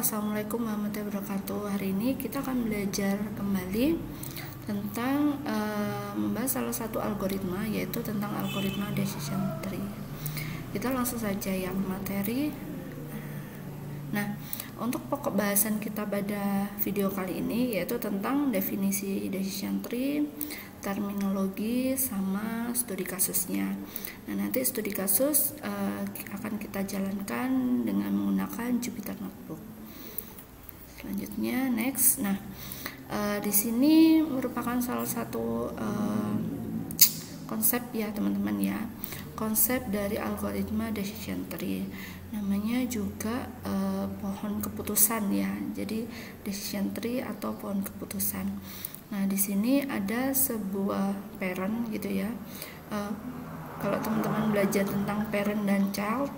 Assalamualaikum warahmatullahi wabarakatuh. Hari ini kita akan belajar kembali tentang membahas salah satu algoritma, yaitu tentang algoritma decision tree. Kita langsung saja yang materi. Nah, untuk pokok bahasan kita pada video kali ini yaitu tentang definisi decision tree, terminologi, sama studi kasusnya. Nah, nanti studi kasus akan kita jalankan dengan menggunakan Jupyter Notebook. Selanjutnya, next. Nah, di sini merupakan salah satu konsep ya teman-teman ya, konsep dari algoritma decision tree. Namanya juga pohon keputusan ya. Jadi decision tree atau pohon keputusan. Nah, di sini ada sebuah parent gitu ya. Kalau teman-teman belajar tentang parent dan child,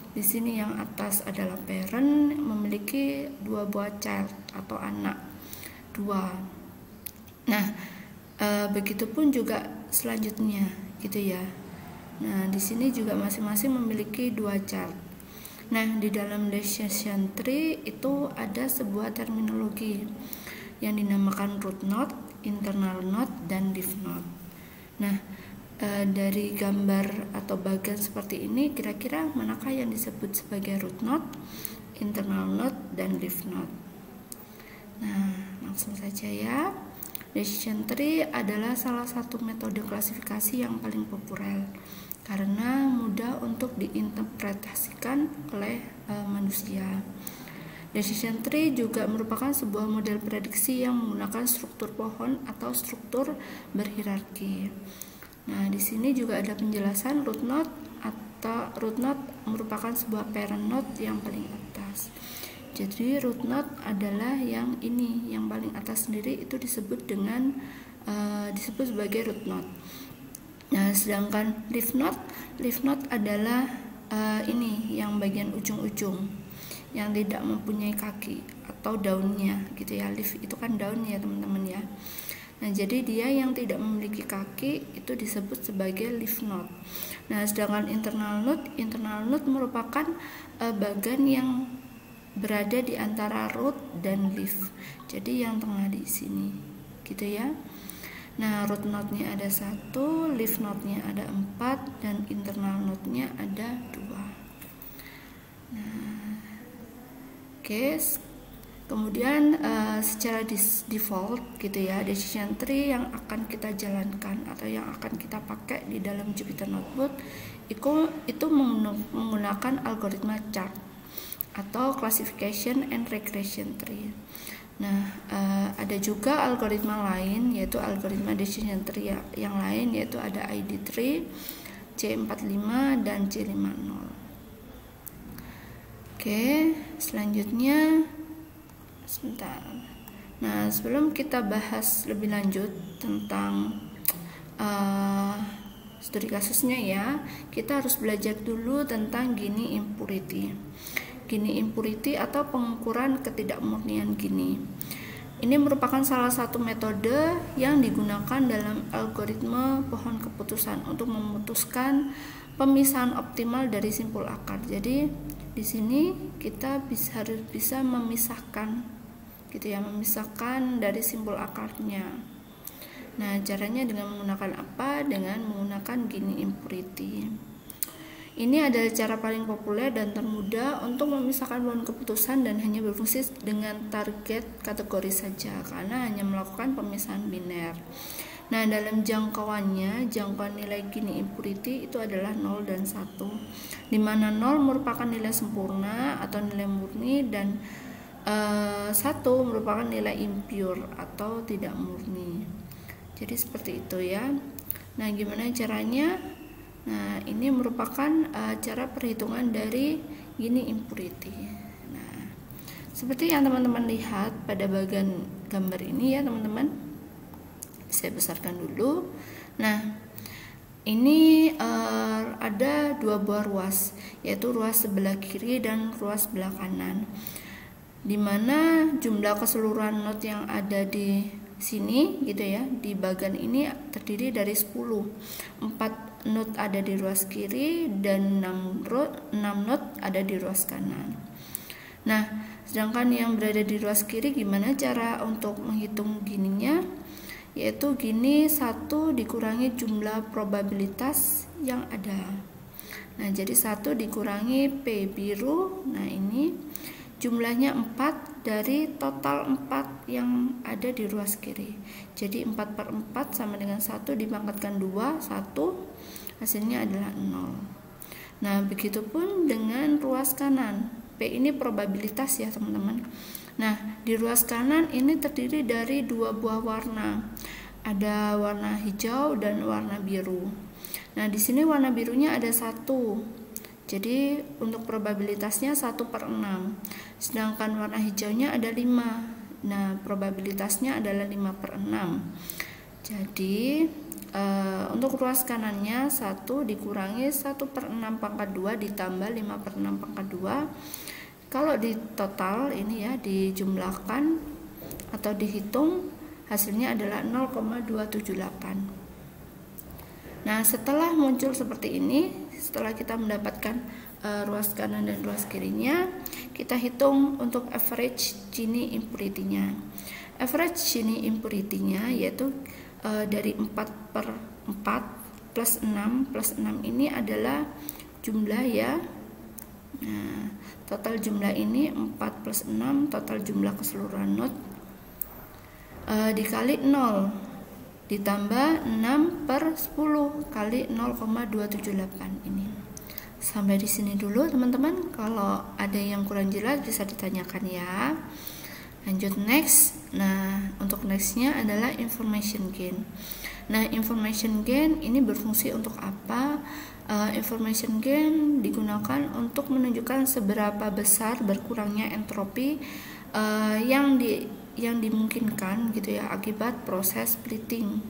di sini yang atas adalah parent memiliki dua buah child atau anak, dua. Nah, begitupun juga selanjutnya gitu ya. Nah, di sini juga masing-masing memiliki dua child. Nah, di dalam decision tree itu ada sebuah terminologi yang dinamakan root node, internal node, dan leaf node. Nah, dari gambar atau bagian seperti ini, kira-kira manakah yang disebut sebagai root node, internal node, dan leaf node? Nah, langsung saja ya. Decision tree adalah salah satu metode klasifikasi yang paling populer karena mudah untuk diinterpretasikan oleh manusia. Decision tree juga merupakan sebuah model prediksi yang menggunakan struktur pohon atau struktur berhierarki. Nah, di sini juga ada penjelasan root node atau root node merupakan sebuah parent node yang paling atas. Jadi root node adalah yang ini, yang paling atas sendiri itu disebut dengan disebut sebagai root node. Nah, sedangkan leaf node adalah ini yang bagian ujung-ujung yang tidak mempunyai kaki atau daunnya gitu ya. Leaf itu kan daun ya teman-teman ya. Nah, jadi dia yang tidak memiliki kaki itu disebut sebagai leaf node. Nah, sedangkan internal node merupakan bagian yang berada di antara root dan leaf. Jadi yang tengah di sini gitu ya. Nah, root node-nya ada 1, leaf node-nya ada 4, dan internal node-nya ada 2. Nah, oke. Kemudian secara default gitu ya, decision tree yang akan kita jalankan atau yang akan kita pakai di dalam Jupyter Notebook itu menggunakan algoritma chart atau classification and regression tree. Nah, ada juga algoritma lain yaitu algoritma decision tree yang lain, yaitu ada ID tree, C45 dan C50. Oke, selanjutnya sebentar. Nah, sebelum kita bahas lebih lanjut tentang studi kasusnya ya, kita harus belajar dulu tentang Gini impurity. Gini impurity atau pengukuran ketidakmurnian Gini. Ini merupakan salah satu metode yang digunakan dalam algoritma pohon keputusan untuk memutuskan pemisahan optimal dari simpul akar. Jadi di sini kita harus bisa memisahkan gitu ya, memisahkan dari simpul akarnya. Nah, caranya dengan menggunakan apa? Dengan menggunakan Gini impurity. Ini adalah cara paling populer dan termudah untuk memisahkan pohon keputusan dan hanya berfungsi dengan target kategori saja karena hanya melakukan pemisahan biner. Nah, dalam jangkauan nilai Gini impurity itu adalah 0 dan 1, di mana 0 merupakan nilai sempurna atau nilai murni dan 1 merupakan nilai impure atau tidak murni. Jadi seperti itu ya. Nah, gimana caranya? Nah, ini merupakan cara perhitungan dari Gini impurity. Nah, seperti yang teman-teman lihat pada bagian gambar ini ya teman-teman. Saya besarkan dulu. Nah, ini ada dua buah ruas, yaitu ruas sebelah kiri dan ruas sebelah kanan, dimana jumlah keseluruhan node yang ada di sini gitu ya, di bagian ini terdiri dari 10. 4 node ada di ruas kiri dan 6 node ada di ruas kanan. Nah, Sedangkan yang berada di ruas kiri gimana cara untuk menghitung gininya? Yaitu gini 1 dikurangi jumlah probabilitas yang ada. Nah, jadi 1 dikurangi P biru. Nah, ini jumlahnya 4 dari total 4 yang ada di ruas kiri. Jadi 4/4 sama dengan 1 dipangkatkan 2, 1, hasilnya adalah 0. Nah, begitupun dengan ruas kanan. P ini probabilitas ya teman-teman. Nah, di ruas kanan ini terdiri dari 2 buah warna. Ada warna hijau dan warna biru. Nah, di sini warna birunya ada 1. Jadi untuk probabilitasnya 1/6. Sedangkan warna hijaunya ada 5. Nah, probabilitasnya adalah 5/6. Jadi untuk ruas kanannya 1 dikurangi 1/6 pangkat 2 ditambah 5/6 pangkat 2. Kalau di total ini ya, dijumlahkan atau dihitung, hasilnya adalah 0,278. Nah, setelah muncul seperti ini, setelah kita mendapatkan ruas kanan dan ruas kirinya, kita hitung untuk average Gini impurity-nya. Average Gini impurity-nya yaitu dari 4/4 plus 6 ini adalah jumlah ya. Nah, total jumlah ini 4 plus 6, total jumlah keseluruhan not dikali 0 ditambah 6/10 kali 0,278 ini. Sampai di sini dulu teman-teman. Kalau ada yang kurang jelas bisa ditanyakan ya. Lanjut next. Nah, untuk nextnya adalah information gain. Nah, information gain ini berfungsi untuk apa? Information gain digunakan untuk menunjukkan seberapa besar berkurangnya entropi yang dimungkinkan gitu ya akibat proses splitting.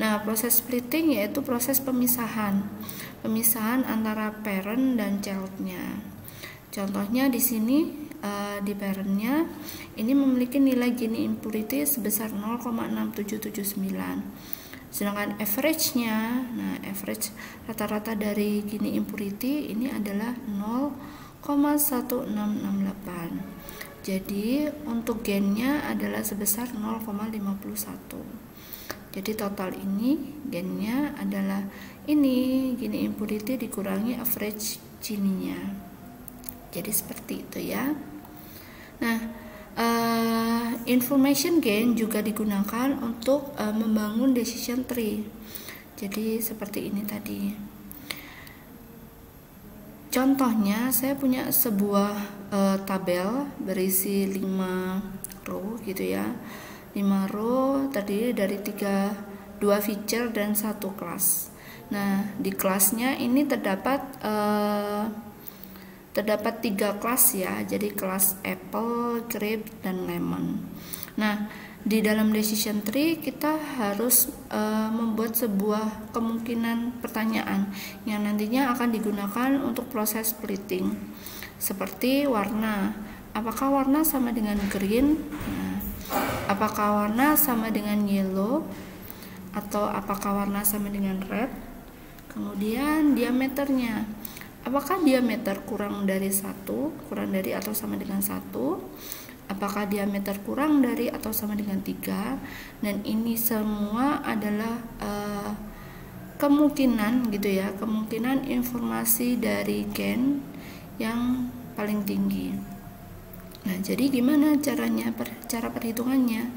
Nah, proses splitting yaitu proses pemisahan antara parent dan child-nya. Contohnya di sini di parent-nya ini memiliki nilai Gini impurity sebesar 0,6779. Sedangkan average-nya, nah average rata-rata dari Gini impurity ini adalah 0,1668. Jadi untuk gain-nya adalah sebesar 0,51. Jadi total ini gain-nya adalah ini Gini impurity dikurangi average Gini-nya. Jadi seperti itu ya. Nah, information gain juga digunakan untuk membangun decision tree. Jadi seperti ini tadi. Contohnya saya punya sebuah tabel berisi 5 row gitu ya. 5 row terdiri dari 2 feature dan 1 kelas. Nah, di kelasnya ini terdapat 3 kelas ya. Jadi kelas apple, grape, dan lemon. Nah, di dalam decision tree kita harus membuat sebuah kemungkinan pertanyaan yang nantinya akan digunakan untuk proses splitting. Seperti warna. Apakah warna sama dengan green? Nah, apakah warna sama dengan yellow? Atau apakah warna sama dengan red? Kemudian diameternya. Apakah diameter kurang dari 1, kurang dari atau sama dengan 1? Apakah diameter kurang dari atau sama dengan 3? Dan ini semua adalah kemungkinan gitu ya, kemungkinan informasi dari gain yang paling tinggi. Nah, jadi gimana cara perhitungannya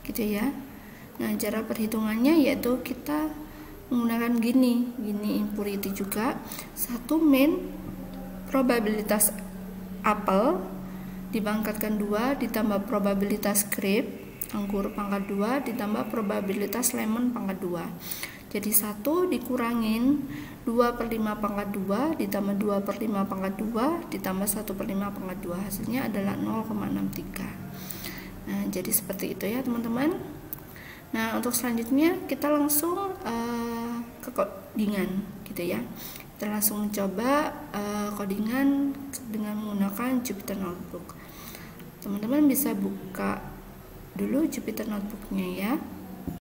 gitu ya. Nah, cara perhitungannya yaitu kita menggunakan Gini impurity juga. 1 min probabilitas apel dipangkatkan 2 ditambah probabilitas grape anggur pangkat 2 ditambah probabilitas lemon pangkat 2. Jadi 1 dikurangin 2/5 pangkat 2 ditambah 2/5 pangkat 2 ditambah 1/5 pangkat 2, hasilnya adalah 0,63. Nah, jadi seperti itu ya teman-teman. Nah, untuk selanjutnya kita langsung ke codingan gitu ya. Kita langsung mencoba codingan dengan menggunakan Jupyter Notebook. Teman-teman bisa buka dulu Jupyter Notebooknya ya.